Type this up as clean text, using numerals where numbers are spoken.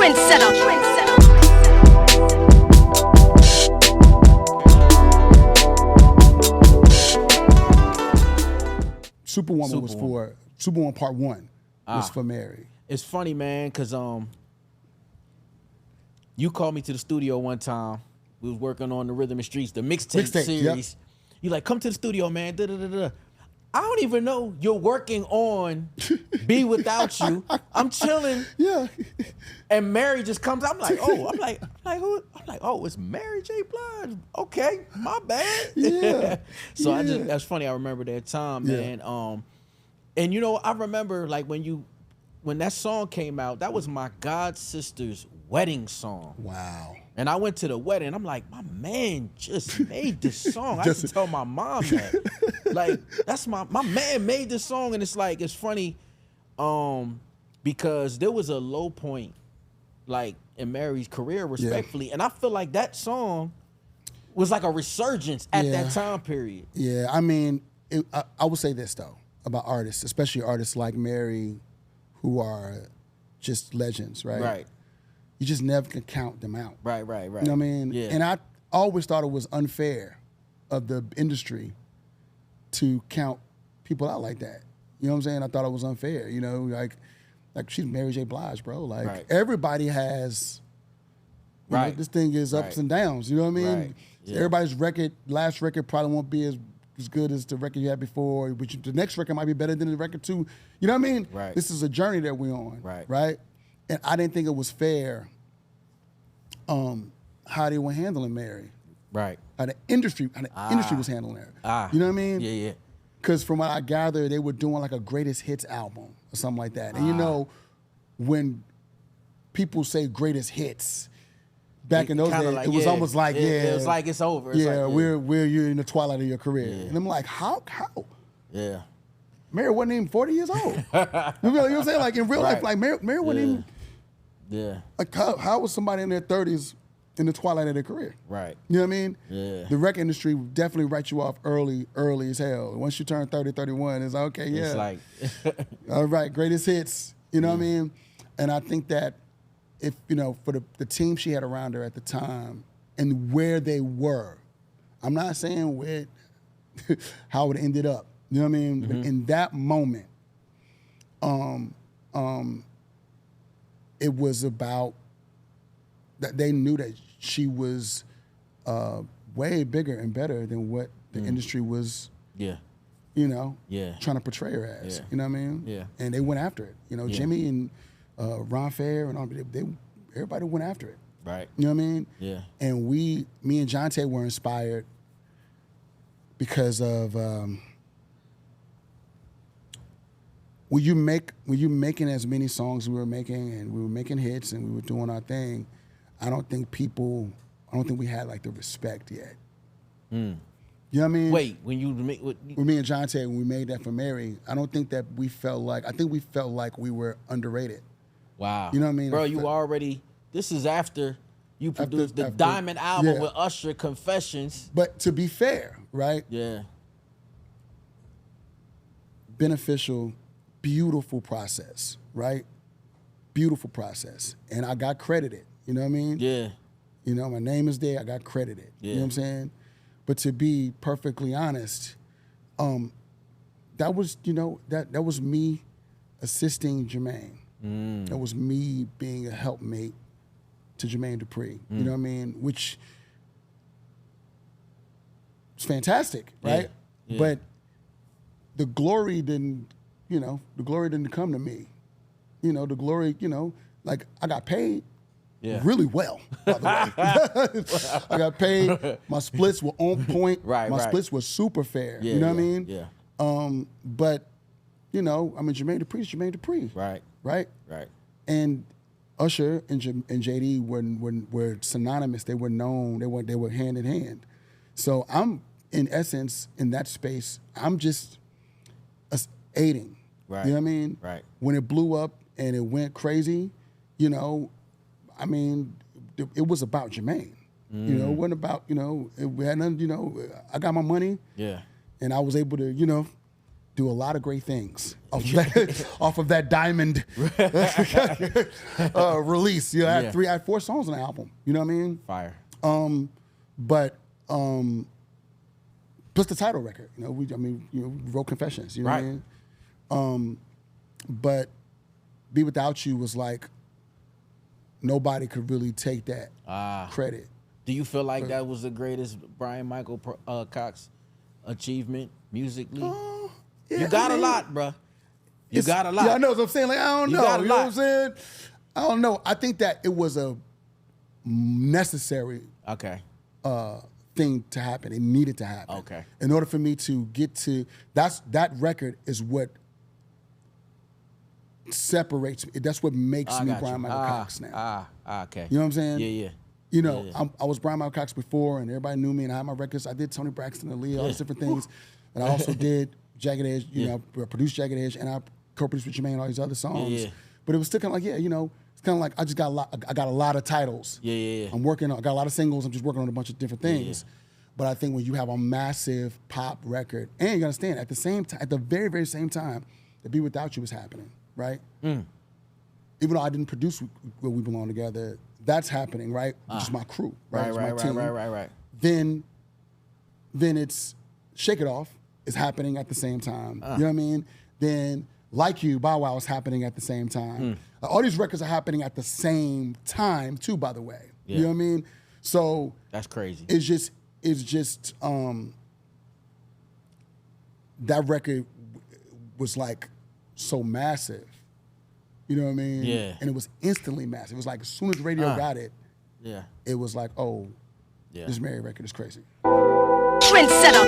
Superwoman Part 1 was for Mary. It's funny, man, because you called me to the studio one time. We was working on the Rhythm and Streets, the mixtape series. Yep. You like, come to the studio, man. Da, da, da, da. I don't even know you're working on Be Without You. I'm chilling. Yeah. And Mary just comes out. I'm like, oh, I'm like, who? I'm like, oh, it's Mary J Blige. Okay, my bad. Yeah. So I just, that's funny. I remember that time, man. And you know, I remember like when that song came out, that was my god sister's wedding song. Wow. And I went to the wedding. I'm like, my man just made this song. I had to tell my mom that. Like, that's my man made this song. And it's like, it's funny because there was a low point like in Mary's career, respectfully. And I feel like that song was like a resurgence at that time period. Yeah, I mean, I would say this though about artists, especially artists like Mary who are just legends, right? Right. You just never can count them out. Right. You know what I mean? Yeah. And I always thought it was unfair of the industry to count people out like that. You know what I'm saying? I thought it was unfair. You know, like she's Mary J Blige, bro. Like everybody has. You know, this thing is ups and downs. You know what I mean? Right. Yeah. Everybody's last record probably won't be as good as the record you had before, but the next record might be better than the record too. You know what I mean? Right. This is a journey that we're on. Right. And I didn't think it was fair how they were handling Mary. Right. How the industry was handling her. You know what I mean? Yeah. Because from what I gather, they were doing like a greatest hits album or something like that. And you know, when people say greatest hits, back in those days, like, it was almost like, it was like it's over. It's like, we're you're in the twilight of your career. And I'm like, how? Yeah. Mary wasn't even 40 years old. You know what I'm saying? Like in real life, like Mary wasn't even. Yeah. Like how was somebody in their 30s in the twilight of their career? Right. You know what I mean? Yeah. The record industry definitely writes you off early as hell. Once you turn 30, 31, it's like, okay, yeah. It's like. All right, greatest hits. You know what I mean? And I think that if, you know, for the team she had around her at the time and where they were, I'm not saying how it ended up. You know what I mean? But in that moment, it was about that they knew that she was way bigger and better than what the industry was. Yeah. You know. Yeah. Trying to portray her as. Yeah. You know what I mean? Yeah. And they went after it. You know, Jimmy and Ron Fair and all, everybody went after it. Right. You know what I mean? Yeah. And me and Johnta were inspired because of when you making as many songs we were making and we were making hits and we were doing our thing, I don't think we had like the respect yet. You know what I mean? Wait, when you make with me and Johnta, when we made that for Mary, I don't think that we felt like, I think we felt like we were underrated. Wow. You know what I mean? Bro, you already, this is after you produced the Diamond album with Usher, Confessions. But to be fair, right? Yeah. Beneficial, beautiful process, right? Beautiful process. And I got credited, you know what I mean? Yeah. You know, my name is there, I got credited. Yeah. You know what I'm saying? But to be perfectly honest, that was, you know, that was me assisting Jermaine. That was me being a helpmate to Jermaine Dupri. You know what I mean? Which was fantastic, right? Yeah. But the glory didn't come to me. You know, the glory, you know, like I got paid really well, by the way. I got paid. My splits were on point. My splits were super fair. You know what I mean? Yeah. But, you know, I mean, Jermaine Dupri's Jermaine Dupri. Right. And Usher and JD were synonymous. They were known. They were hand in hand. So I'm, in essence, in that space, I'm just aiding. Right. You know what I mean? Right. When it blew up and it went crazy, you know, I mean, it was about Jermaine. You know, it wasn't about, you know, we had nothing, you know, I got my money. Yeah. And I was able to, you know, do a lot of great things off of that Diamond release. You know, I had 4 songs on the album. You know what I mean? Fire. But plus the title record. You know, we wrote Confessions. You know what I mean? But Be Without You was like nobody could really take that credit. Do you feel like that was the greatest Bryan-Michael Cox achievement musically? You got a lot, bro. You got a lot. Yeah, I know what I'm saying. Like, I don't know. You know what I'm saying? I don't know. I think that it was a necessary thing to happen. It needed to happen. Okay. In order for me to get to that record is what separates me. That's what makes me Bryan-Michael Cox now. Okay. You know what I'm saying? Yeah. You know, I was Bryan-Michael Cox before, and everybody knew me, and I had my records. I did Tony Braxton and Aaliyah, all these different things. And I also did Jagged Edge, you know, produced Jagged Edge, and I co-produced with Jermaine all these other songs. But it was still kind of like, you know, it's kind of like I got a lot of titles. I'm working on, I got a lot of singles. I'm just working on a bunch of different things. But I think when you have a massive pop record, and you gotta understand, at the same time, at the very, very same time, the Be Without You was happening, right? Even though I didn't produce Where We Belong Together, that's happening, right? Which is my crew, right? Right. Then it's Shake It Off is happening at the same time. You know what I mean? Then Like You, Bow Wow is happening at the same time. All these records are happening at the same time too, by the way. You know what I mean? So that's crazy. It's just that record was like so massive. You know what I mean? Yeah. And it was instantly massive. It was like as soon as the radio got it, it was like, oh, this Mary record is crazy. Trendsetter.